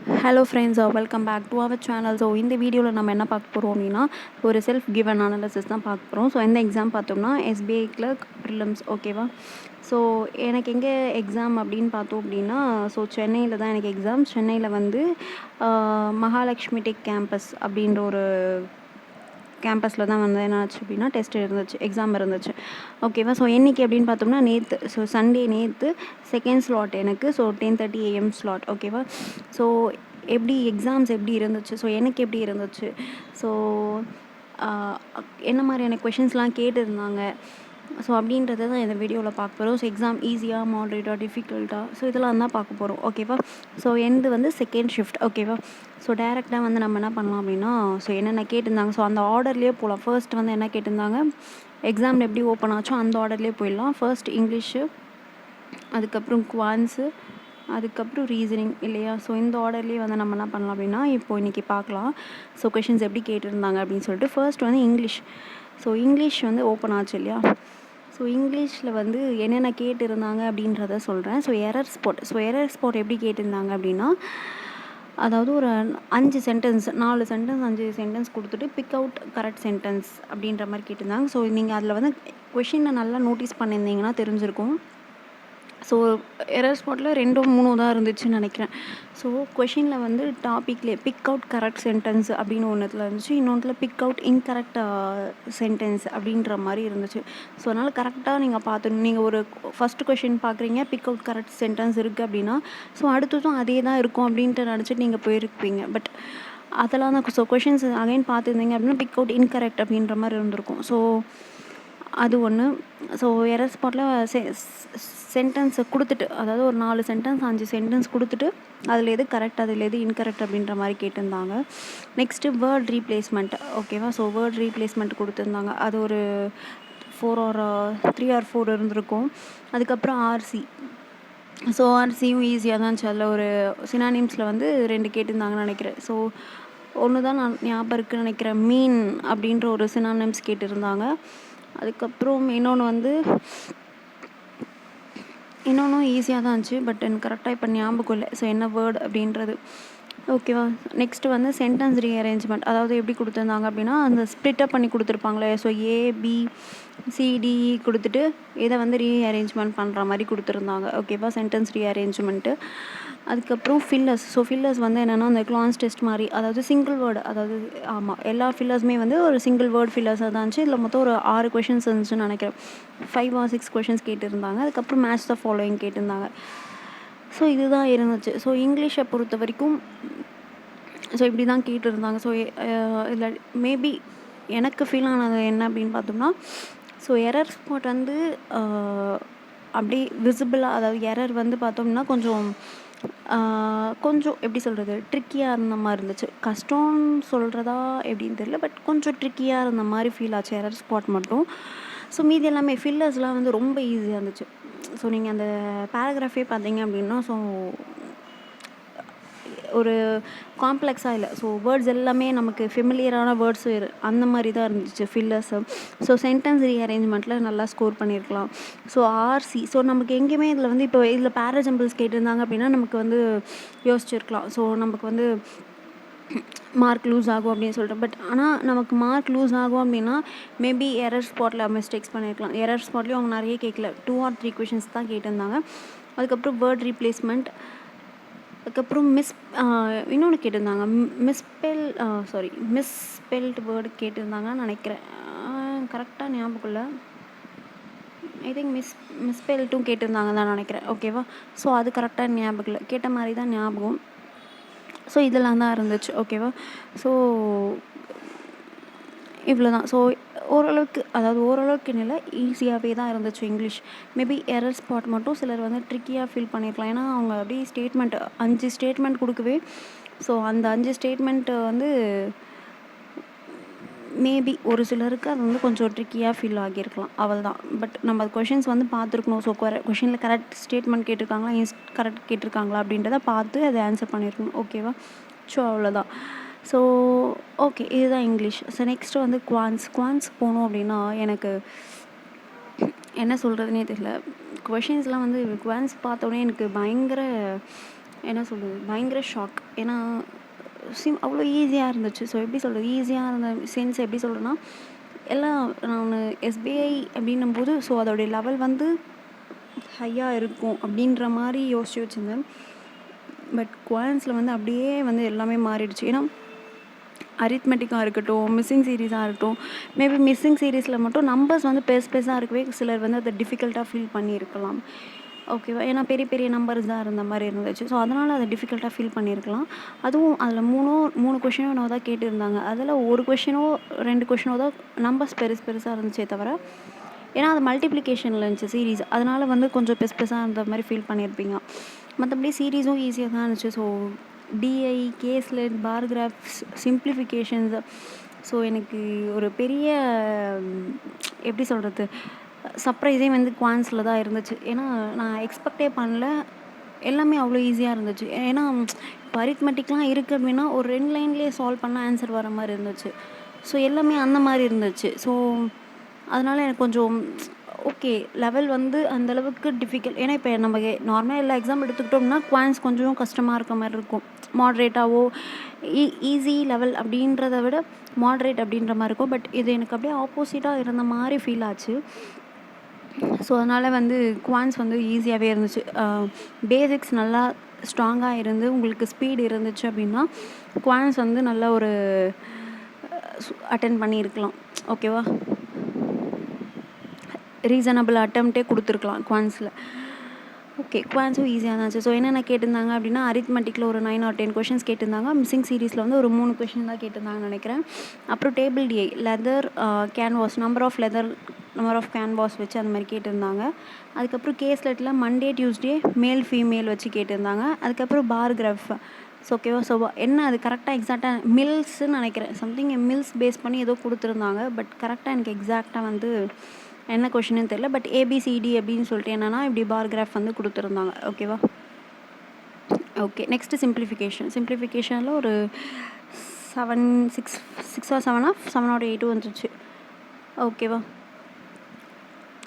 Hello friends, welcome back to our channel. So இந்த வீடியோவில் நம்ம என்ன பார்க்க போகிறோம் அப்படின்னா, ஒரு செல்ஃப் கிவன் அனாலிசிஸ் தான் பார்க்க போகிறோம். ஸோ எந்த எக்ஸாம் பார்த்தோம்னா எஸ்பிஐ கிளர்க் ப்ரிலிம்ஸ். ஓகேவா? ஸோ எனக்கு எங்கே எக்ஸாம் அப்படின்னு பார்த்தோம் அப்படின்னா, ஸோ சென்னையில் தான் எனக்கு எக்ஸாம். சென்னையில் வந்து மகாலட்சுமி டெக் கேம்பஸ் அப்படின்ற ஒரு கேம்பஸில் தான் வந்து என்ன ஆச்சு அப்படின்னா டெஸ்ட் இருந்துச்சு, எக்ஸாம் இருந்துச்சு. ஓகேவா? ஸோ என்றைக்கு அப்படின்னு பார்த்தோம்னா நேற்று, ஸோ சண்டே நேற்று செகண்ட் ஸ்லாட் எனக்கு. So 10:30 AM slot. ஓகேவா? ஸோ எப்படி எக்ஸாம்ஸ் எப்படி இருந்துச்சு, ஸோ எனக்கு எப்படி இருந்துச்சு, ஸோ என்ன மாதிரியான கொஷின்ஸ்லாம் கேட்டிருந்தாங்க, ஸோ அப்படின்றத தான் இந்த வீடியோவில் பார்க்க போகிறோம். ஸோ எக்ஸாம் ஈஸியாக, மாட்ரேட்டாக, டிஃபிகல்ட்டாக, ஸோ இதெல்லாம் தான் பார்க்க போகிறோம். ஓகேவா? ஸோ எந்து வந்து செகண்ட் ஷிஃப்ட். ஓகேவா? ஸோ டேரெக்டாக வந்து நம்ம என்ன பண்ணலாம் அப்படின்னா, ஸோ என்னென்ன கேட்டிருந்தாங்க, ஸோ அந்த ஆர்டர்லேயே போகலாம். ஃபர்ஸ்ட் வந்து என்ன கேட்டிருந்தாங்க, எக்ஸாம் எப்படி ஓப்பன் ஆச்சோ அந்த ஆர்டர்லேயே போயிடலாம். ஃபர்ஸ்ட் இங்கிலீஷு, அதுக்கப்புறம் குவான்ஸு, அதுக்கப்புறம் ரீசனிங், இல்லையா? ஸோ இந்த ஆர்டர்லேயே வந்து நம்ம என்ன பண்ணலாம் அப்படின்னா இப்போது இன்றைக்கி பார்க்கலாம். ஸோ கொஷின்ஸ் எப்படி கேட்டிருந்தாங்க அப்படின்னு சொல்லிட்டு. ஃபர்ஸ்ட் வந்து இங்கிலீஷ். ஸோ இங்கிலீஷ் வந்து ஓப்பன் ஆச்சு இல்லையா? ஸோ இங்கிலீஷில் வந்து என்னென்ன கேட்டிருந்தாங்க அப்படின்றத சொல்கிறேன். ஸோ எரர் ஸ்பாட் எப்படி கேட்டிருந்தாங்க அப்படின்னா, அதாவது ஒரு 5 சென்டென்ஸ், 4 சென்டென்ஸ் 5 சென்டென்ஸ் கொடுத்துட்டு பிக் அவுட் கரெக்ட் சென்டென்ஸ் அப்படின்ற மாதிரி கேட்டிருந்தாங்க. ஸோ நீங்கள் அதில் வந்து கொஷினை நல்லா நோட்டீஸ் பண்ணியிருந்தீங்கன்னா தெரிஞ்சிருக்கும். ஸோ எரர் ஸ்பாட்டில் 2 3 தான் இருந்துச்சுன்னு நினைக்கிறேன். ஸோ கொஷினில் வந்து டாப்பிக்லேயே பிக் அவுட் கரெக்ட் சென்டென்ஸ் அப்படின்னு ஒன்றுத்தில் இருந்துச்சு, இன்னொன்றில் பிக் அவுட் இன்கரெக்ட் சென்டென்ஸ் அப்படின்ற மாதிரி இருந்துச்சு. ஸோ அதனால் கரெக்டாக நீங்கள் பார்த்துணும். நீங்கள் ஒரு ஃபஸ்ட்டு கொஷின் பார்க்குறீங்க, பிக் அவுட் கரெக்ட் சென்டென்ஸ் இருக்குது அப்படின்னா, ஸோ அடுத்ததும் அதே தான் இருக்கும் அப்படின்ட்டு நினச்சிட்டு நீங்கள் போயிருப்பீங்க. பட் அதெல்லாம் தான். ஸோ கொஷின்ஸ் அகைன் பார்த்துருந்தீங்க அப்படின்னா பிக் அவுட் இன்கரெக்ட் அப்படின்ற மாதிரி இருந்திருக்கும். ஸோ அது ஒன்று. ஸோ எரர் ஸ்பாட்டில் சென்டென்ஸை கொடுத்துட்டு, அதாவது ஒரு 4 சென்டென்ஸ் 5 சென்டென்ஸ் கொடுத்துட்டு அதில் எது கரெக்ட் அதில் எது இன்கரெக்ட் அப்படின்ற மாதிரி கேட்டிருந்தாங்க. Next word replacement. ஓகேவா? ஸோ வேர்ட் ரீப்ளேஸ்மெண்ட் கொடுத்துருந்தாங்க. அது ஒரு 4 or 3 or 4 இருந்திருக்கும். அதுக்கப்புறம் ஆர்சி. ஸோ ஆர்சியும் ஈஸியாக தான் இருந்துச்சு. அதில் ஒரு சினானிம்ஸில் வந்து 2 கேட்டிருந்தாங்கன்னு நினைக்கிறேன். ஸோ ஒன்று தான் நான் ஞாபகம் இருக்குன்னு நினைக்கிறேன், மீன் அப்படின்ற ஒரு சினானிம்ஸ் கேட்டிருந்தாங்க. அதுக்கப்புறம் இன்னொன்றும் ஈஸியாக தான் இருந்துச்சு, பட் எனக்கு கரெக்டாக இப்போ ஞாபகம் இல்லை. ஸோ என்ன வேர்டு அப்படின்றது. ஓகேவா? நெக்ஸ்ட்டு வந்து சென்டென்ஸ் ரீஅரேஞ்ச்மெண்ட். அதாவது எப்படி கொடுத்துருந்தாங்க அப்படின்னா, அந்த ஸ்ப்ளிட்டப் பண்ணி கொடுத்துருப்பாங்களே. ஸோ ABCDE கொடுத்துட்டு இதை வந்து ரீஅரேஞ்ச்மெண்ட் பண்ணுற மாதிரி கொடுத்துருந்தாங்க. ஓகேவா? சென்டென்ஸ் ரீஅரேஞ்ச்மெண்ட்டு. அதுக்கப்புறம் ஃபில்லர்ஸ். ஸோ ஃபில்லர்ஸ் வந்து என்னென்னா அந்த கிளான்ஸ் டெஸ்ட் மாதிரி, அதாவது சிங்கிள் வேர்டு, அதாவது ஆமாம் எல்லா ஃபில்லர்ஸுமே வந்து ஒரு சிங்கிள் வேர்டு ஃபில்லர்ஸாக தான் இருந்துச்சு. இதில் மொத்தம் ஒரு 6 கொஷின்ஸ் இருந்துச்சுன்னு நினைக்கிறேன். 5 or 6 கொஷின்ஸ் கேட்டிருந்தாங்க. அதுக்கப்புறம் மேட்ச் த ஃபாலோயிங் கேட்டிருந்தாங்க. ஸோ இதுதான் இருந்துச்சு. ஸோ இங்கிலீஷை பொறுத்த வரைக்கும் ஸோ இப்படி தான் கேட்டிருந்தாங்க. ஸோ இதில் மேபி எனக்கு ஃபீல் ஆனது என்ன அப்படின்னு பார்த்தோம்னா, ஸோ எரர் ஸ்பாட் வந்து அப்படியே விசிபிளாக, அதாவது எரர் வந்து பார்த்தோம்னா கொஞ்சம் எப்படி சொல்கிறது, ட்ரிக்கியாக இருந்த மாதிரி இருந்துச்சு. கஷ்டம்னு சொல்கிறதா எப்படின்னு தெரியல, பட் கொஞ்சம் ட்ரிக்கியாக இருந்த மாதிரி ஃபீல் ஆச்சு எரர் ஸ்பாட் மட்டும். ஸோ மீதி எல்லாமே ஃபில்லர்ஸ்லாம் வந்து ரொம்ப ஈஸியாக இருந்துச்சு. ஸோ நீங்கள் அந்த பேராகிராஃபே பார்த்தீங்க அப்படின்னா, ஸோ ஒரு காம்ப்ளெக்ஸாக இல்லை. ஸோ வேர்ட்ஸ் எல்லாமே நமக்கு ஃபெமிலியரான வேர்ட்ஸு அந்த மாதிரி தான் இருந்துச்சு ஃபில்லர்ஸு. ஸோ சென்டென்ஸ் ரீஅரேஞ்ச்மெண்ட்டில் நல்லா ஸ்கோர் பண்ணியிருக்கலாம். So RC. ஸோ நமக்கு எங்கேயுமே இதில் வந்து இப்போ இதில் பேராஜம்பிள்ஸ் கேட்டிருந்தாங்க அப்படின்னா நமக்கு வந்து யோசிச்சிருக்கலாம். ஸோ நமக்கு வந்து மார்க் லூஸ் ஆகும் அப்படின்னு சொல்லிட்டு. பட் ஆனால் நமக்கு மார்க் லூஸ் ஆகும் அப்படின்னா மேபி எரர் ஸ்பாட்டில் மிஸ்டேக்ஸ் பண்ணியிருக்கலாம். எரர் ஸ்பாட்லேயும் அவங்க நிறைய கேட்கல, 2 or 3 கொஷின்ஸ் தான் கேட்டிருந்தாங்க. அதுக்கப்புறம் வேர்ட் ரீப்ளேஸ்மெண்ட், அதுக்கப்புறம் இன்னொன்று கேட்டிருந்தாங்க, மிஸ்ஸ்பெல்ட் வேர்டு கேட்டிருந்தாங்கன்னு நினைக்கிறேன். கரெக்டாக ஞாபகம் இல்லை. ஐ திங்க் மிஸ்ஸ்பெல்ட்டும் கேட்டிருந்தாங்க தான் நினைக்கிறேன். ஓகேவா? ஸோ அது கரெக்டாக ஞாபகம் இல்லை, கேட்ட மாதிரி தான் ஞாபகம். ஸோ இதெல்லாம் தான் இருந்துச்சு. ஓகேவா? ஸோ இவ்வளோ தான். ஸோ ஓரளவுக்கு இல்லை, ஈஸியாகவே தான் இருந்துச்சு இங்கிலீஷ். மேபி எரர் ஸ்பாட் மட்டும் சிலர் வந்து ட்ரிக்கியாக ஃபீல் பண்ணியிருக்கலாம். ஏன்னா அவங்க அப்படியே 5 ஸ்டேட்மெண்ட் கொடுக்கவே, ஸோ அந்த 5 ஸ்டேட்மெண்ட்டு வந்து மேபி ஒரு சிலருக்கு அது வந்து கொஞ்சம் ட்ரிக்கியாக ஃபீல் ஆகியிருக்கலாம், அவள் தான். பட் நம்ம கொஷின்ஸ் வந்து பார்த்துருக்கணும். ஸோ கொஷினில் கரெக்ட் ஸ்டேட்மெண்ட் கேட்டிருக்காங்களா, கரெக்ட் கேட்டிருக்காங்களா அப்படின்றத பார்த்து அதை ஆன்சர் பண்ணியிருக்கணும். ஓகேவா? ஸோ அவ்வளோதான். ஸோ ஓகே, இதுதான் இங்கிலீஷ். ஸோ நெக்ஸ்ட்டு வந்து குவான்ஸ் போனோம் அப்படின்னா எனக்கு என்ன சொல்கிறதுனே தெரியல. கொஷின்ஸ்லாம் வந்து குவான்ஸ் பார்த்தோன்னே எனக்கு பயங்கர என்ன சொல்கிறது, பயங்கர ஷாக். ஏன்னா அவ்வளோ ஈஸியாக இருந்துச்சு. ஸோ எப்படி சொல்கிறது, ஈஸியாக இருந்த சென்ஸ் எப்படி சொல்கிறேன்னா, எல்லாம் நான் எஸ்பிஐ அப்படின்னும்போது ஸோ அதோடைய லெவல் வந்து ஹையாக இருக்கும் அப்படின்ற மாதிரி யோசிச்சு வச்சுருந்தேன். பட் குவான்ஸில் வந்து அப்படியே வந்து எல்லாமே மாறிடுச்சு. ஏன்னா அரித்மெட்டிக்காக இருக்கட்டும், மிஸ்ஸிங் சீரீஸாக இருக்கட்டும், மேபி மிஸ்ஸிங் சீரீஸில் மட்டும் நம்பர்ஸ் வந்து பெருசாக இருக்கவே சிலர் வந்து அதை டிஃபிகல்ட்டாக ஃபீல் பண்ணியிருக்கலாம். ஓகேவா, ஏன்னா பெரிய பெரிய நம்பர்ஸ் தான் இருந்த மாதிரி இருந்துச்சு. ஸோ அதனால் அதை டிஃபிகல்ட்டாக ஃபீல் பண்ணியிருக்கலாம். அதுவும் அதில் மூணு கொஷினோ என்னவோ தான் கேட்டிருந்தாங்க. அதில் ஒரு கொஷினோ 2 கொஷினோ தான் நம்பர்ஸ் பெருசாக இருந்துச்சே தவிர, ஏன்னா அது மல்டிப்ளிகேஷனில் இருந்துச்சு சீரீஸ், அதனால் வந்து கொஞ்சம் பெருசாக இருந்த மாதிரி ஃபீல் பண்ணியிருப்பீங்க. மற்றபடி சீரீஸும் ஈஸியாக தான் இருந்துச்சு. ஸோ டிஐ, கேஸ்லெட், பார் கிராஃப்ஸ், சிம்ப்ளிஃபிகேஷன்ஸ். ஸோ எனக்கு ஒரு பெரிய எப்படி சொல்கிறது, சர்ப்ரைஸே வந்து குவான்ஸில் தான் இருந்துச்சு. ஏன்னா நான் எக்ஸ்பெக்டே பண்ணல, எல்லாமே அவ்வளோ ஈஸியாக இருந்துச்சு. ஏன்னா இப்போ அரித்மெட்டிக்லாம் இருக்குது அப்படின்னா ஒரு 2 லைன்லேயே சால்வ் பண்ண ஆன்சர் வர மாதிரி இருந்துச்சு. ஸோ எல்லாமே அந்த மாதிரி இருந்துச்சு. ஸோ அதனால் எனக்கு கொஞ்சம் ஓகே, லெவல் வந்து அந்தளவுக்கு டிஃபிகல்ட். ஏன்னா இப்போ நம்ம நார்மலாக எல்லா எக்ஸாம் எடுத்துக்கிட்டோம்னா குவான்ஸ் கொஞ்சம் கஷ்டமாக இருக்க மாதிரி இருக்கும். மாட்ரேட்டாவோ ஈஸி லெவல் அப்படின்றத விட மாட்ரேட் அப்படின்ற மாதிரி இருக்கும். பட் இது எனக்கு அப்படியே ஆப்போசிட்டாக இருந்த மாதிரி ஃபீல் ஆச்சு. ஸோ அதனால் வந்து குவான்ஸ் வந்து ஈஸியாகவே இருந்துச்சு. பேசிக்ஸ் நல்லா ஸ்ட்ராங்காக இருந்து உங்களுக்கு ஸ்பீடு இருந்துச்சு அப்படின்னா குவான்ஸ் வந்து நல்ல ஒரு அட்டென்ட் பண்ணியிருக்கலாம். ஓகேவா, ரீசனபிள் அட்டெம்ப்டே கொடுத்துருக்கலாம் குவான்ஸில். ஓகே, குவான்ஸும் ஈஸியாக தான் இருந்துச்சு. ஸோ என்னென்ன கேட்டிருந்தாங்க அப்படின்னா, அரித்மெட்டிக்கில் ஒரு 9 or 10 கொஷின்ஸ் கேட்டிருந்தாங்க. மிஸ்ஸிங் சீரீஸில் வந்து ஒரு 3 கொஷின் தான் கேட்டிருந்தாங்கன்னு நினைக்கிறேன். அப்புறம் டேபிள் டிஐ, leather, canvas, number of canvas வச்சு அந்த மாதிரி கேட்டிருந்தாங்க. அதுக்கப்புறம் கேஸ்லெட்டில் மண்டே டியூஸ்டே மேல் ஃபீமேல் வச்சு கேட்டிருந்தாங்க. அதுக்கப்புறம் பார் கிராஃப். ஸோ ஓகேவா, ஸோ என்ன அது கரெக்டாக எக்ஸாக்டாக மில்ஸ்ன்னு நினைக்கிறேன், சம்திங் மில்ஸ் பேஸ் பண்ணி ஏதோ கொடுத்துருந்தாங்க. பட் கரெக்டாக எனக்கு எக்ஸாக்டாக வந்து என்ன கொஷின்னு தெரியல. பட் ஏபிசிடி அப்படின்னு சொல்லிட்டு என்னென்னா இப்படி பார் கிராஃப் வந்து கொடுத்துருந்தாங்க. ஓகேவா, ஓகே. நெக்ஸ்ட்டு சிம்ப்ளிஃபிகேஷனில் ஒரு 6 or 7 or 8 வந்துருச்சு. ஓகேவா,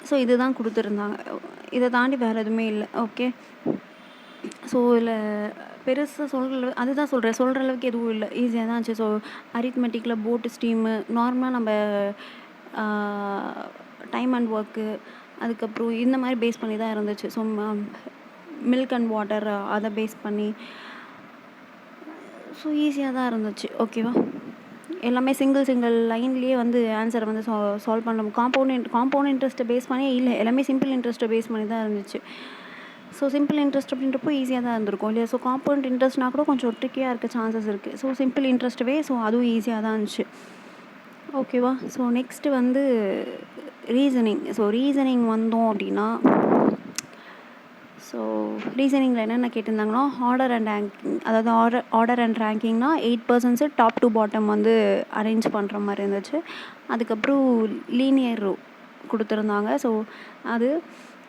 ஸோ இதுதான் கொடுத்துருந்தாங்க. இதை தாண்டி வேறு எதுவுமே இல்லை. ஓகே, ஸோ இதில் பெருசாக அதுதான் சொல்கிற அளவுக்கு எதுவும் இல்லை, ஈஸியாக தான் இருந்துச்சு. ஸோ அரித்மெட்டிக்கில் போட்டு ஸ்டீமு, நார்மலாக நம்ம டைம் அண்ட் ஒர்க்கு, அதுக்கப்புறம் இந்த மாதிரி பேஸ் பண்ணி தான் இருந்துச்சு. ஸோ மில்க் அண்ட் வாட்டர் அதை பேஸ் பண்ணி ஸோ ஈஸியாக தான் இருந்துச்சு. ஓகேவா, எல்லாமே சிங்கிள் லைன்லேயே வந்து ஆன்சரை வந்து சால்வ் பண்ணணும். காம்பவுண்ட் இன்ட்ரெஸ்ட்டை பேஸ் பண்ணி இல்லை, எல்லாமே சிம்பிள் இன்ட்ரெஸ்ட்டை பேஸ் பண்ணி தான் இருந்துச்சு. ஸோ சிம்பிள் இன்ட்ரெஸ்ட் அப்படின்றப்போ ஈஸியாக தான் இருந்திருக்கும் இல்லையா. ஸோ காம்பவுண்ட் இன்ட்ரெஸ்ட்னா கூட கொஞ்சம் ட்ரிக்கியாக இருக்க சான்சஸ் இருக்குது. ஸோ சிம்பிள் இன்ட்ரெஸ்ட்டவே ஸோ அதுவும் ஈஸியாக தான் இருந்துச்சு. ஓகேவா, ஸோ நெக்ஸ்ட்டு வந்து ரீசனிங். ஸோ ரீசனிங் வந்தோம் அப்படின்னா, ஸோ ரீசனிங்கில் என்னென்ன கேட்டிருந்தாங்கன்னா, ஆர்டர் அண்ட் ரேங்கிங், அதாவது ஆர்டர் அண்ட் ரேங்கிங்னா 8% டாப் டு பாட்டம் வந்து அரேஞ்ச் பண்ணுற மாதிரி இருந்துச்சு. அதுக்கப்புறம் லீனியர் ரோ கொடுத்துருந்தாங்க. ஸோ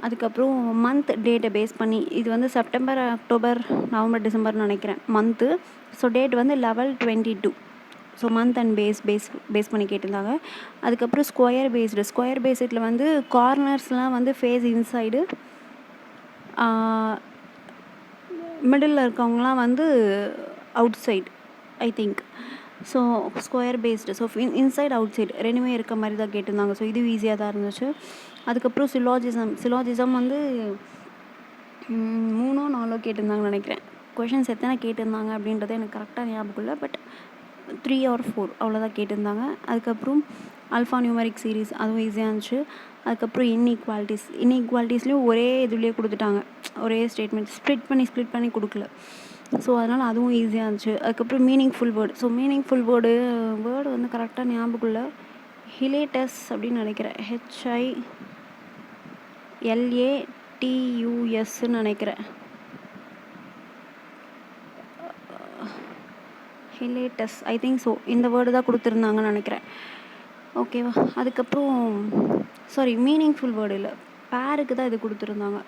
அதுக்கப்புறம் மந்த் டேட்டை பேஸ் பண்ணி, இது வந்து செப்டம்பர், அக்டோபர், நவம்பர், டிசம்பர்னு நினைக்கிறேன் மந்த்து. ஸோ டேட் வந்து 11/22. ஸோ மந்த் அண்ட் பேஸ் பண்ணி கேட்டிருந்தாங்க. அதுக்கப்புறம் ஸ்கொயர் பேஸ்டில் வந்து கார்னர்ஸ்லாம் வந்து ஃபேஸ் இன்சைடு, மிடில் இருக்கவங்களாம் வந்து out side I think. So square based, so inside out side ரெண்டுமே இருக்க மாதிரி தான் கேட்டிருந்தாங்க. ஸோ இது ஈஸியாக தான் இருந்துச்சு. அதுக்கப்புறம் சிலாஜிசம் வந்து 3 or 4 கேட்டிருந்தாங்கன்னு நினைக்கிறேன். கொஷின்ஸ் எத்தனை கேட்டிருந்தாங்க அப்படின்றது எனக்கு கரெக்டாக ஞாபகம் இல்லை. பட் 3 or 4 அவ்வளோதான் கேட்டிருந்தாங்க. அதுக்கப்புறம் அல்ஃபா நியூமரிக் சீரீஸ், அதுவும் ஈஸியாக இருந்துச்சு. அதுக்கப்புறம் இன்இக்வாலிட்டிஸ்லேயும் ஒரே இதுலேயே கொடுத்துட்டாங்க, ஒரே ஸ்டேட்மெண்ட் ஸ்ப்ளிட் பண்ணி கொடுக்கல. ஸோ அதனால் அதுவும் ஈஸியாக இருந்துச்சு. அதுக்கப்புறம் meaningful word. So meaningful word வந்து கரெக்டாக ஞாபகம் இல்லை, ஹிலேட்டஸ் அப்படின்னு நினைக்கிறேன், HILATUSன்னு நினைக்கிறேன், ஹிலேட்டஸ் ஐ திங்க். ஸோ இந்த வேர்டு தான் கொடுத்துருந்தாங்கன்னு நினைக்கிறேன். ஓகேவா, அதுக்கப்புறம் மீனிங்ஃபுல் வேர்டு இல்லை, பேருக்கு தான் இது கொடுத்துருந்தாங்க.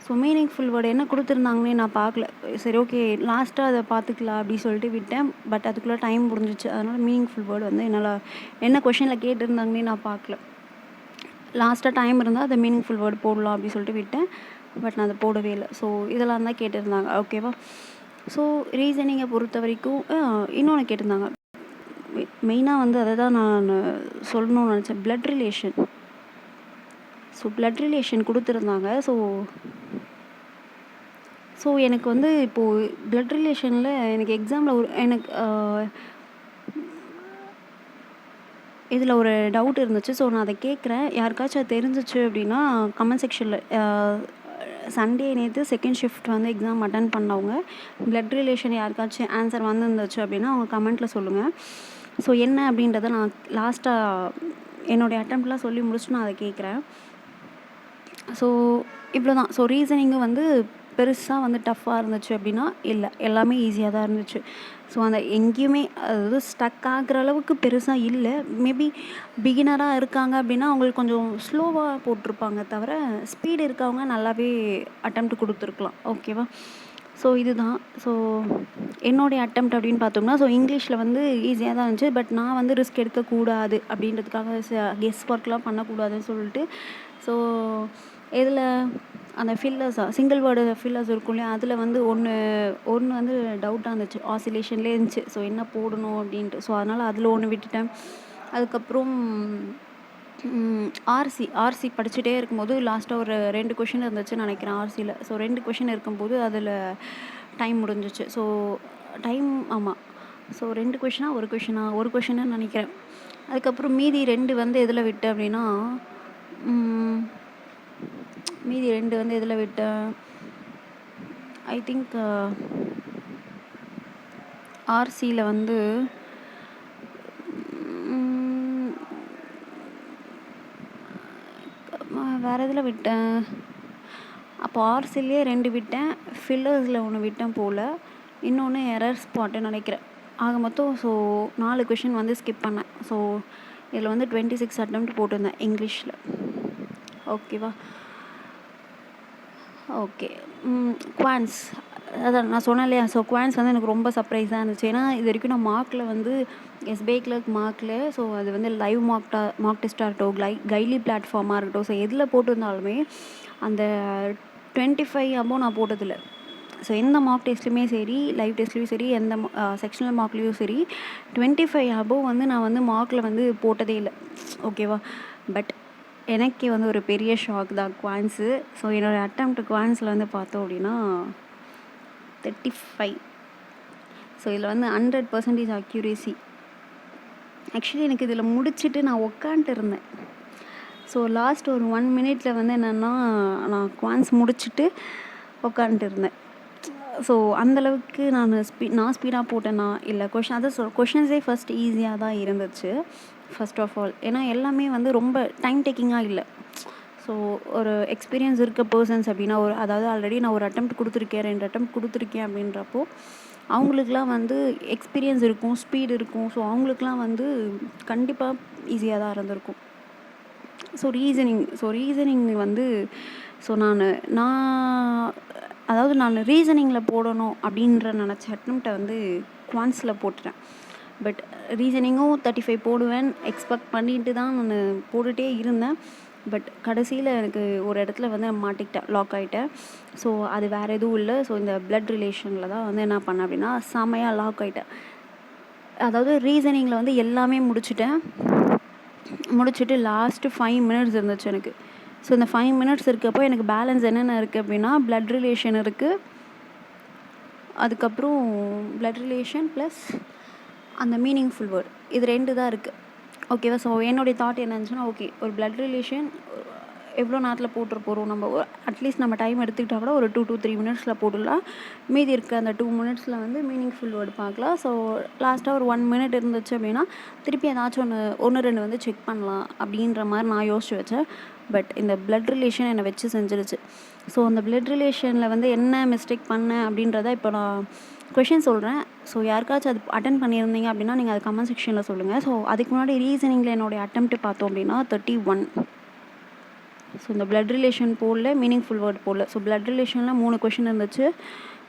ஸோ மீனிங்ஃபுல் வேர்டு என்ன கொடுத்துருந்தாங்கன்னே நான் பார்க்கல. சரி ஓகே, லாஸ்ட்டாக அதை பார்த்துக்கலாம் அப்படின்னு சொல்லிட்டு விட்டேன். பட் அதுக்குள்ளே டைம் முடிஞ்சிச்சு. அதனால் மீனிங்ஃபுல் வேர்டு வந்து என்னால் என்ன கொஷினில் கேட்டிருந்தாங்கன்னே நான் பார்க்கல. லாஸ்ட்டாக டைம் இருந்தால் அதை மீனிங்ஃபுல் வேர்டு போடலாம் அப்படின்னு சொல்லிட்டு விட்டேன். பட் நான் அதை போடவே இல்லை. ஸோ இதெல்லாம் தான் கேட்டிருந்தாங்க. ஓகேவா. ஸோ ரீசனிங்கை பொறுத்த வரைக்கும் இன்னொன்று கேட்டிருந்தாங்க. மெயினாக வந்து அதை தான் நான் சொல்லணும்னு நினச்சேன், blood relation. So blood relation கொடுத்துருந்தாங்க. ஸோ எனக்கு வந்து இப்போது பிளட் ரிலேஷனில் எனக்கு எக்ஸாமில் எனக்கு இதில் ஒரு டவுட் இருந்துச்சு. ஸோ நான் அதை கேட்குறேன். யாருக்காச்சும் அது தெரிஞ்சிச்சு அப்படின்னா கமெண்ட் செக்ஷனில். சண்டே நேற்று செகண்ட் ஷிஃப்ட் வந்து எக்ஸாம் அட்டன் பண்ணவங்க பிளட் ரிலேஷன் யாருக்காச்சும் ஆன்சர் வந்துருந்துச்சு அப்படின்னா அவங்க கமெண்ட்டில் சொல்லுங்கள். ஸோ என்ன அப்படின்றத நான் லாஸ்ட்டாக என்னுடைய அட்டெம்ப்ட்லாம் சொல்லி முடிச்சுட்டு நான் அதை கேட்குறேன். ஸோ இவ்வளோ தான். ஸோ ரீசனிங்கும் வந்து பெருசாக வந்து டஃப்பாக இருந்துச்சு அப்படின்னா இல்லை, எல்லாமே ஈஸியாக தான் இருந்துச்சு. ஸோ அந்த எங்கேயுமே அதாவது ஸ்டக் ஆகிற அளவுக்கு பெருசாக இல்லை. மேபி பிகினராக இருக்காங்க அப்படின்னா அவங்களுக்கு கொஞ்சம் ஸ்லோவாக போட்டிருப்பாங்க தவிர ஸ்பீடு இருக்கவங்க நல்லாவே அட்டெம்ப்ட் கொடுத்துருக்கலாம். ஓகேவா. ஸோ இதுதான். ஸோ என்னுடைய அட்டெம்ப்ட் அப்படின்னு பார்த்தோம்னா ஸோ இங்கிலீஷில் வந்து ஈஸியாக தான் இருந்துச்சு. பட் நான் வந்து ரிஸ்க் எடுக்கக்கூடாது அப்படின்றதுக்காக கெஸ் ஒர்க்லாம் பண்ணக்கூடாதுன்னு சொல்லிட்டு ஸோ இதில் அந்த சிங்கிள் வேர்டு ஃபில்லர்ஸ் இருக்கும் இல்லையா, அதில் வந்து ஒன்று வந்து டவுட்டாக இருந்துச்சு, ஆசிலேஷன்லேயே இருந்துச்சு. ஸோ என்ன போடணும் அப்படின்ட்டு. ஸோ அதனால் அதில் ஒன்று விட்டுட்டேன். அதுக்கப்புறம் ஆர்சி படிச்சுட்டே இருக்கும்போது லாஸ்ட்டாக ஒரு 2 கொஷின் இருந்துச்சுன்னு நினைக்கிறேன் ஆர்சியில். ஸோ 2 கொஷின் இருக்கும்போது அதில் டைம் முடிஞ்சிச்சு. ஸோ ஆமாம். ஸோ 2 கொஷினா ஒரு கொஷின்னு நினைக்கிறேன். அதுக்கப்புறம் மீதி 2 வந்து எதில் விட்டேன் அப்படின்னா வந்து எதில் விட்டேன், ஐ திங்க் ஆர்சியில் வந்து வேறு எதில் விட்டேன். அப்போ ஆர்சிலேயே 2 விட்டேன், ஃபில்லர்ஸில் ஒன்று விட்டேன் போல், இன்னொன்று எரர் ஸ்பாட்டுன்னு நினைக்கிறேன். ஆக மொத்தம் ஸோ 4 கொஷின் வந்து ஸ்கிப் பண்ணேன். ஸோ இதில் வந்து 26 அட்டெம்ப்ட் போட்டிருந்தேன் இங்கிலீஷில். ஓகேவா. ஓகே. குவான்ஸ் அதான் நான் சொன்னேன் இல்லையா. ஸோ குவான்ஸ் வந்து எனக்கு ரொம்ப சர்ப்ரைஸாக இருந்துச்சு. ஏன்னா இது வரைக்கும் நான் மார்க்கில் வந்து SBI CLERK மார்க்கில் ஸோ அது வந்து லைவ் மார்க் டெஸ்ட்டாக இருக்கட்டும், கைலி பிளாட்ஃபார்மாக இருக்கட்டும், ஸோ எதில் போட்டிருந்தாலுமே அந்த 25 அபோவ் நான் போட்டதில்லை. ஸோ எந்த மார்க் டெஸ்ட்லையுமே சரி, லைவ் டெஸ்ட்லேயும் சரி, எந்த செக்ஷனல் மார்க்லேயும் சரி 25 அபோவ் வந்து நான் வந்து மார்க்கில் வந்து போட்டதே இல்லை. ஓகேவா. பட் எனக்கே வந்து ஒரு பெரிய ஷாக் தான் குவான்ஸு. ஸோ என்னோடய அட்டெம்ப்ட் குவான்ஸில் வந்து பார்த்தோம் அப்படின்னா 35. ஸோ இதில் வந்து 100% அக்யூரேசி. ஆக்சுவலி எனக்கு இதில் முடிச்சுட்டு நான் உட்காந்துட்டு இருந்தேன். ஸோ லாஸ்ட் ஒரு 1 மினிட்ல வந்து என்னென்னா நான் குவான்ஸ் முடிச்சுட்டு உட்காந்துட்டு இருந்தேன். ஸோ அந்தளவுக்கு நான் ஸ்பீடாக போட்டேன்னா இல்லை கொஷின்ஸே ஃபஸ்ட் ஈஸியாக தான் இருந்துச்சு ஃபர்ஸ்ட் ஆஃப் ஆல். ஏன்னா எல்லாமே வந்து ரொம்ப டைம் டேக்கிங்காக இல்லை. ஸோ ஒரு எக்ஸ்பீரியன்ஸ் இருக்க பர்சன்ஸ் அப்படின்னா அதாவது ஆல்ரெடி நான் ஒரு அட்டெம்ப்ட் கொடுத்துருக்கேன், 2 அட்டெம்ப்ட் கொடுத்துருக்கேன் அப்படின்றப்போ அவங்களுக்குலாம் வந்து எக்ஸ்பீரியன்ஸ் இருக்கும், ஸ்பீடு இருக்கும். ஸோ அவங்களுக்குலாம் வந்து கண்டிப்பாக ஈஸியாக தான் இருந்திருக்கும். ஸோ ரீசனிங் வந்து ஸோ நான் ரீசனிங்கில் போடணும் அப்படின்ற நினச்ச அட்டெம்ப்டை வந்து குவான்ஸில் போட்டுட்டேன். பட் ரீசனிங்கும் 35 போடுவேன் எக்ஸ்பெக்ட் பண்ணிட்டு தான் நான் போட்டுகிட்டே இருந்தேன். பட் கடைசியில் எனக்கு ஒரு இடத்துல வந்து மாட்டிக்கிட்டேன், லாக் ஆகிட்டேன். ஸோ அது வேறு எதுவும் இல்லை. ஸோ இந்த பிளட் ரிலேஷனில் தான் வந்து என்ன பண்ணேன் அப்படின்னா செமையாக லாக் ஆகிட்டேன். அதாவது ரீசனிங்கில் வந்து எல்லாமே முடிச்சுட்டு லாஸ்ட்டு 5 மினிட்ஸ் இருந்துச்சு எனக்கு. ஸோ இந்த 5 மினிட்ஸ் இருக்கப்போ எனக்கு பேலன்ஸ் என்னென்ன இருக்குது அப்படின்னா பிளட் ரிலேஷன் இருக்குது, அதுக்கப்புறம் பிளட் ரிலேஷன் ப்ளஸ் அந்த மீனிங்ஃபுல் வேர்ட், இது 2 தான் இருக்குது. ஓகேவா. ஸோ என்னுடைய தாட் என்ன இருந்துச்சுன்னா, ஓகே ஒரு பிளட் ரிலேஷன் எவ்வளோ நேரத்தில் போட்டுற போகிறோம், நம்ம அட்லீஸ்ட் நம்ம டைம் எடுத்துக்கிட்டால் கூட ஒரு 2 to 3 மினிட்ஸில் போட்டுடலாம். மீதி இருக்க அந்த 2 மினிட்ஸில் வந்து மீனிங்ஃபுல் வேர்டு பார்க்கலாம். ஸோ லாஸ்ட்டாக ஒரு 1 மினிட் இருந்துச்சு அப்படின்னா திருப்பி ஏதாச்சும் ஒன்று 2 வந்து செக் பண்ணலாம் அப்படின்ற மாதிரி நான் யோசிச்சு வச்சேன். பட் இந்த பிளட் ரிலேஷன் என்னை வச்சு செஞ்சிருச்சு. ஸோ அந்த பிளட் ரிலேஷனில் வந்து என்ன மிஸ்டேக் பண்ணேன் அப்படின்றத இப்போ நான் கொஷின் சொல்கிறேன். ஸோ யாருக்காச்சும் அது அட்டன் பண்ணியிருந்தீங்க அப்படின்னா நீங்கள் அது கமெண்ட் செக்ஷனில் சொல்லுங்கள். ஸோ அதுக்கு முன்னாடி ரீசனிங்கில் என்னுடைய அட்டெம்ப்ட் பார்த்தோம் அப்படின்னா 31. ஸோ இந்த பிளட் ரிலேஷன் போடல, மீனிங்ஃபுல் வேர்டு போடல. ஸோ பிளட் ரிலேஷனில் 3 கொஷின் இருந்துச்சு.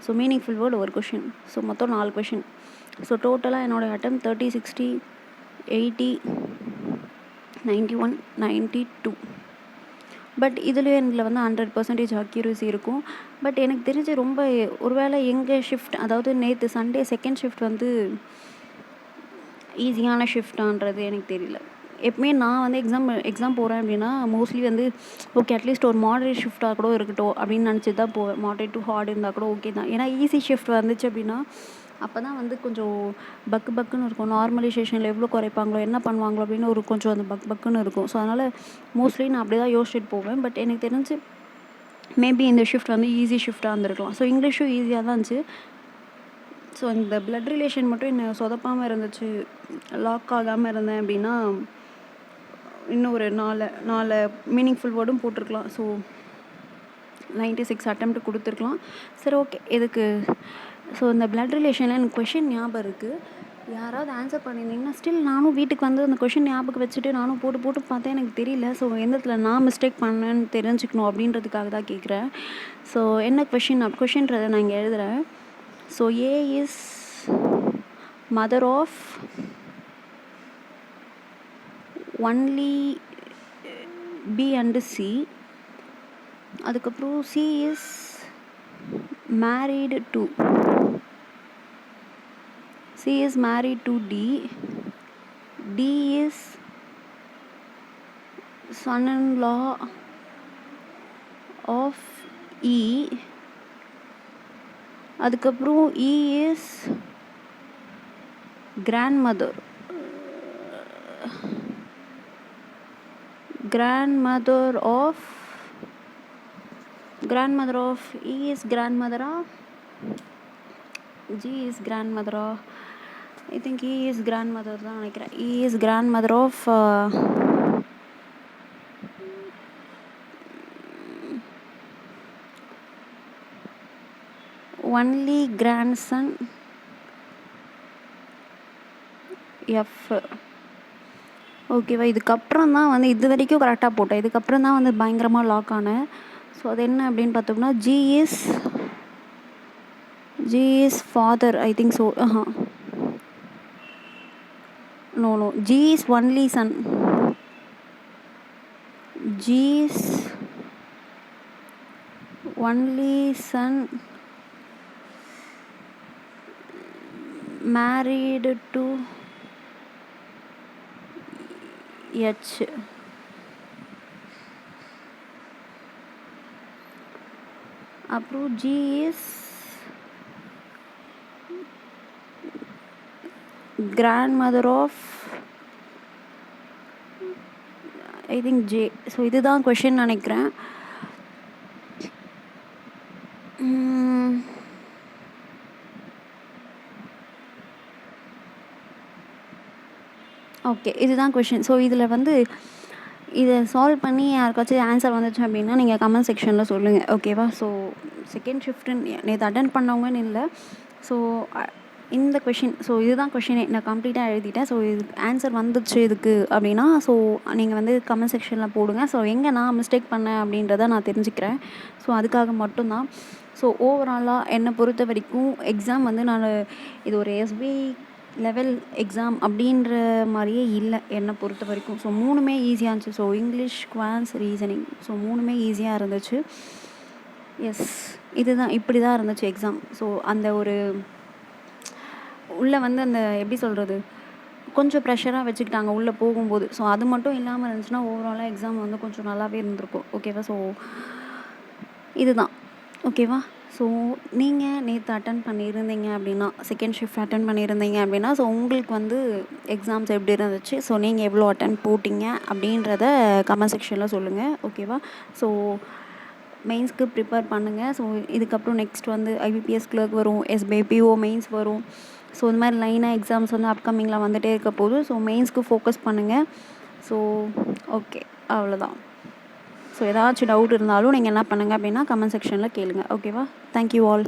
ஸோ மீனிங்ஃபுல் வேர்டு ஒரு கொஷின். ஸோ மொத்தம் 4 கொஷின். ஸோ டோட்டலாக என்னோடய அட்டெம்ப்ட் 30, 60, 80, 91, 92. பட் இதுலேயும் இதில் வந்து 100% அக்யூரசி இருக்கும். பட் எனக்கு தெரிஞ்சு ரொம்ப ஒருவேளை எங்கள் ஷிஃப்ட், அதாவது நேற்று சண்டே செகண்ட் ஷிஃப்ட் வந்து ஈஸியான ஷிஃப்டான்றது எனக்கு தெரியல. எப்பவுமே நான் வந்து எக்ஸாம் போகிறேன் அப்படின்னா மோஸ்ட்லி வந்து ஓகே அட்லீஸ்ட் ஒரு மாடரேட் ஷிஃப்டாக கூட இருக்கட்டும் அப்படின்னு நினச்சி தான் போவேன். மாடரேட் டு ஹார்ட் இருந்தால் கூட ஓகே தான். ஏன்னா ஈஸி ஷிஃப்ட் வந்துச்சு அப்படின்னா அப்போ தான் வந்து கொஞ்சம் பக்குன்னு இருக்கும். நார்மலைசேஷனில் எவ்வளோ குறைப்பாங்களோ என்ன பண்ணுவாங்களோ அப்படின்னு ஒரு கொஞ்சம் அந்த பக்குன்னு இருக்கும். ஸோ அதனால் மோஸ்ட்லி நான் அப்படி தான் யோசிச்சுட்டு போவேன். பட் எனக்கு தெரிஞ்சு மேபி இந்த ஷிஃப்ட் வந்து ஈஸி ஷிஃப்டாக இருந்திருக்கலாம். ஸோ இங்கிலீஷும் ஈஸியாக தான் இருந்துச்சு. ஸோ இந்த பிளட் ரிலேஷன் மட்டும் என்னை சொதப்பாமல் இருந்துச்சு, லாக் ஆகாமல் இருந்தேன் அப்படின்னா இன்னும் ஒரு 4 மீனிங்ஃபுல் வேர்டும் போட்டிருக்கலாம். ஸோ 96 அட்டெம்ப்ட் கொடுத்துருக்கலாம். சரி ஓகே எதுக்கு. ஸோ இந்த பிளட் ரிலேஷனில் எனக்கு கொஷின் ஞாபகம் இருக்குது. யாராவது ஆன்சர் பண்ணியிருந்தீங்கன்னா ஸ்டில் நானும் வீட்டுக்கு வந்து அந்த கொஷின் ஞாபகம் வச்சுட்டு நானும் போட்டு பார்த்தேன், எனக்கு தெரியல. ஸோ எந்தத்துல நான் மிஸ்டேக் பண்ணேன்னு தெரிஞ்சுக்கணும் அப்படின்றதுக்காக தான் கேட்குறேன். ஸோ என்ன கொஷின்றதை நான் இங்கே எழுதுகிறேன். So A is mother of only B and C. அதுக்கப்புறம் C is married to D. D is son-in-law of E. அதுக்கப்புறம் E is grandmother of E is grandmother-ஆ G is grandmother-ஆ I think E is grandmother தான் நினைக்கிறேன். E is grandmother of only grandson F. ஓகேவா. இதுக்கப்புறம் தான் வந்து இது வரைக்கும் கரெக்டாக போட்டேன். இதுக்கப்புறம் தான் வந்து பயங்கரமாக லாக் ஆனேன். ஸோ அது என்ன அப்படின்னு பார்த்தோம்னா G is father I think so. No, G is only son. G is only son married to H. அப்புறம் G is grandmother of I think J. So இதுதான் கொஷின் நினைக்கிறேன். ஓகே இதுதான் கொஷின். ஸோ இதில் வந்து இதை சால்வ் பண்ணி யாருக்காச்சும் answer வந்துச்சு அப்படின்னா நீங்கள் கமெண்ட் செக்ஷனில் சொல்லுங்கள், ஓகேவா. ஸோ செகண்ட் ஷிஃப்ட்டுன்னு நேற்று அட்டென்ட் பண்ணவங்கன்னு இல்லை. ஸோ இந்த கொஷின், ஸோ இதுதான் கொஷினே, நான் கம்ப்ளீட்டாக எழுதிட்டேன். ஸோ இது ஆன்சர் வந்துச்சு இதுக்கு அப்படின்னா ஸோ நீங்கள் வந்து கமெண்ட் செக்ஷனில் போடுங்க. ஸோ எங்கே நான் மிஸ்டேக் பண்ணேன் அப்படின்றத நான் தெரிஞ்சுக்கிறேன். ஸோ அதுக்காக மட்டும்தான். ஸோ ஓவராலாக என்னை பொறுத்த வரைக்கும் எக்ஸாம் வந்து நான் இது ஒரு SBI லெவல் எக்ஸாம் அப்படின்ற மாதிரியே இல்லை என்னை பொறுத்த வரைக்கும். ஸோ 3மே ஈஸியாக இருந்துச்சு. So English, quants, reasoning, so 3மே ஈஸியாக இருந்துச்சு. எஸ் இதுதான் இப்படி தான் இருந்துச்சு எக்ஸாம். ஸோ அந்த ஒரு உள்ளே வந்து அந்த எப்படி சொல்கிறது, கொஞ்சம் ப்ரெஷராக வச்சுக்கிட்டாங்க உள்ளே போகும்போது. ஸோ அது மட்டும் இல்லாமல் இருந்துச்சுன்னா ஓவராலாக எக்ஸாம் வந்து கொஞ்சம் நல்லாவே இருந்திருக்கும், ஓகேவா. ஸோ இதுதான், ஓகேவா. ஸோ நீங்கள் நேற்று அட்டன் பண்ணியிருந்தீங்க அப்படின்னா, செகண்ட் ஷிஃப்ட் அட்டன் பண்ணியிருந்தீங்க அப்படின்னா, ஸோ உங்களுக்கு வந்து எக்ஸாம்ஸ் எப்படி இருந்துச்சு, ஸோ நீங்கள் எவ்வளோ அட்டன் போட்டிங்க அப்படின்றத கமெண்ட் செக்ஷனில் சொல்லுங்கள், ஓகேவா. ஸோ மெயின்ஸ்க்கு ப்ரிப்பேர் பண்ணுங்கள். ஸோ இதுக்கப்புறம் நெக்ஸ்ட் வந்து IBPS கிளர்க் வரும், SBI PO மெயின்ஸ் வரும். ஸோ இந்த மாதிரி லைனாக எக்ஸாம்ஸ் வந்து அப்கமிங்கில் வந்துகிட்டே இருக்க போது. ஸோ மெயின்ஸ்க்கு ஃபோக்கஸ் பண்ணுங்கள். ஸோ ஓகே அவ்வளோதான். ஸோ ஏதாச்சும் டவுட் இருந்தாலும் நீங்கள் என்ன பண்ணுங்கள் அப்படின்னா கமெண்ட் செக்ஷனில் கேளுங்க, ஓகேவா. Thank you all.